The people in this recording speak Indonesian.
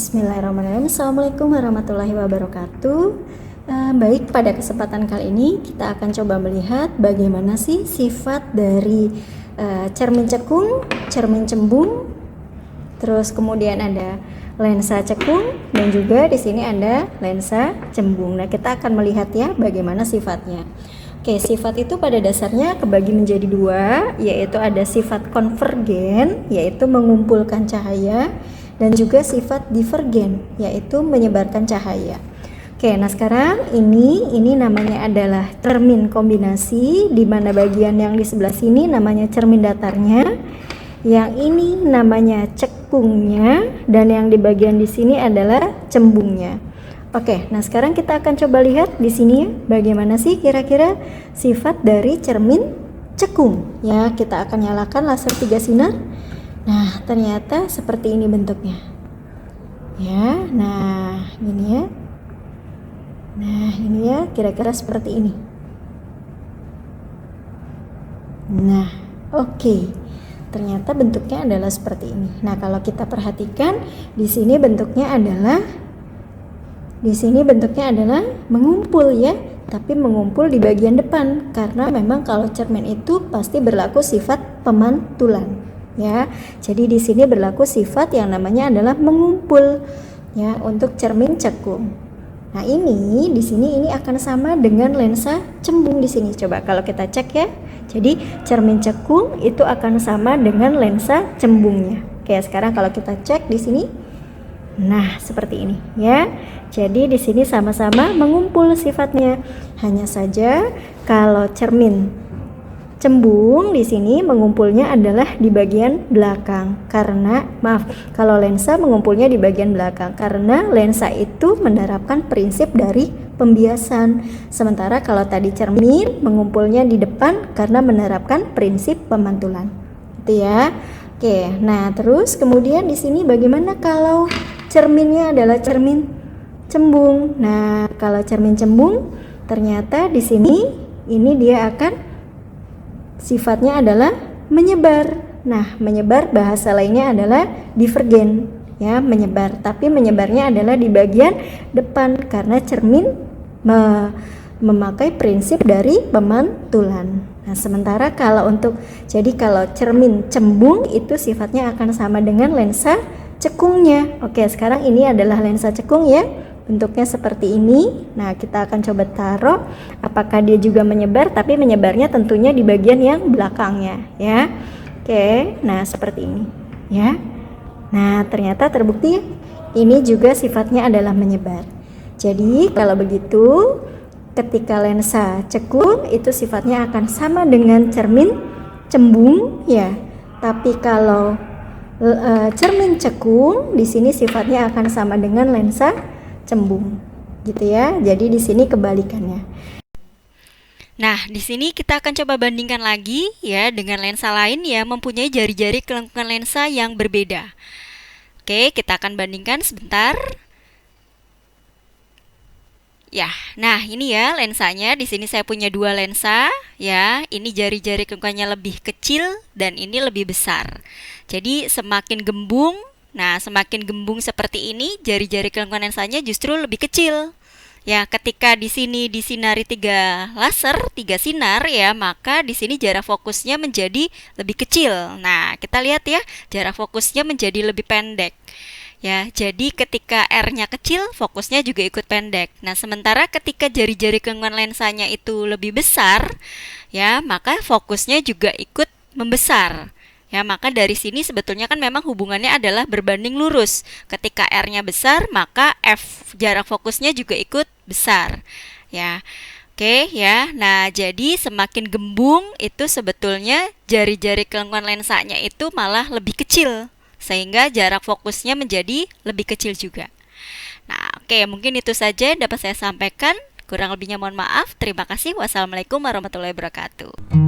Bismillahirrahmanirrahim. Assalamualaikum warahmatullahi wabarakatuh. Baik, pada kesempatan kali ini kita akan coba melihat bagaimana sih sifat dari cermin cekung, cermin cembung, terus kemudian ada lensa cekung dan juga di sini ada lensa cembung. Nah, kita akan melihat ya bagaimana sifatnya. Oke, sifat itu pada dasarnya kebagi menjadi dua, yaitu ada sifat konvergen, yaitu mengumpulkan cahaya, dan juga sifat divergen, yaitu menyebarkan cahaya. Oke, nah sekarang ini namanya adalah cermin kombinasi, di mana bagian yang di sebelah sini namanya cermin datarnya, yang ini namanya cekungnya, dan yang di bagian di sini adalah cembungnya. Oke, nah sekarang kita akan coba lihat di sini bagaimana sih kira-kira sifat dari cermin cekung. Ya, kita akan nyalakan laser 3 sinar. Nah, ternyata seperti ini bentuknya. Ya, nah ini ya. Nah, ini ya, kira-kira seperti ini. Nah, oke. Ternyata bentuknya adalah seperti ini. Nah, kalau kita perhatikan di sini bentuknya adalah mengumpul ya, tapi mengumpul di bagian depan karena memang kalau cermin itu pasti berlaku sifat pemantulan. Ya, jadi di sini berlaku sifat yang namanya adalah mengumpul ya untuk cermin cekung. Nah, ini di sini ini akan sama dengan lensa cembung di sini. Coba kalau kita cek ya. Jadi cermin cekung itu akan sama dengan lensa cembungnya. Oke, sekarang kalau kita cek di sini. Nah, seperti ini ya. Jadi di sini sama-sama mengumpul sifatnya. Hanya saja kalau cermin cembung di sini mengumpulnya adalah di bagian belakang kalau lensa mengumpulnya di bagian belakang karena lensa itu menerapkan prinsip dari pembiasan, sementara kalau tadi cermin mengumpulnya di depan karena menerapkan prinsip pemantulan. Itu ya. Oke, nah terus kemudian di sini bagaimana kalau cerminnya adalah cermin cembung? Nah, kalau cermin cembung ternyata di sini ini dia akan sifatnya adalah menyebar. Nah, menyebar bahasa lainnya adalah divergen ya, menyebar, tapi menyebarnya adalah di bagian depan karena cermin memakai prinsip dari pemantulan. Nah, sementara kalau kalau cermin cembung itu sifatnya akan sama dengan lensa cekungnya. Oke, sekarang ini adalah lensa cekung ya. Bentuknya seperti ini. Nah, kita akan coba taruh apakah dia juga menyebar, tapi menyebarnya tentunya di bagian yang belakangnya ya. Oke, nah seperti ini ya. Nah, ternyata terbukti ini juga sifatnya adalah menyebar. Jadi kalau begitu ketika lensa cekung itu sifatnya akan sama dengan cermin cembung ya. Tapi kalau cermin cekung di sini sifatnya akan sama dengan lensa cembung, gitu ya. Jadi di sini kebalikannya. Nah, di sini kita akan coba bandingkan lagi ya dengan lensa lain yang mempunyai jari-jari kelengkungan lensa yang berbeda. Oke, kita akan bandingkan sebentar. Ya, nah ini ya lensanya. Di sini saya punya dua lensa ya. Ini jari-jari kelengkungannya lebih kecil dan ini lebih besar. Jadi semakin gembung. Nah, semakin gembung seperti ini, jari-jari kelengkungan lensanya justru lebih kecil. Ya, ketika di sini disinari 3 sinar ya, maka di sini jarak fokusnya menjadi lebih kecil. Nah, kita lihat ya, jarak fokusnya menjadi lebih pendek. Ya, jadi ketika R-nya kecil, fokusnya juga ikut pendek. Nah, sementara ketika jari-jari kelengkungan lensanya itu lebih besar, ya, maka fokusnya juga ikut membesar. Ya, maka dari sini sebetulnya kan memang hubungannya adalah berbanding lurus. Ketika R-nya besar, maka F jarak fokusnya juga ikut besar. Ya. Oke, ya. Nah, jadi semakin gembung itu sebetulnya jari-jari kelengkungan lensanya itu malah lebih kecil, sehingga jarak fokusnya menjadi lebih kecil juga. Nah, oke, mungkin itu saja dapat saya sampaikan. Kurang lebihnya mohon maaf. Terima kasih. Wassalamualaikum warahmatullahi wabarakatuh.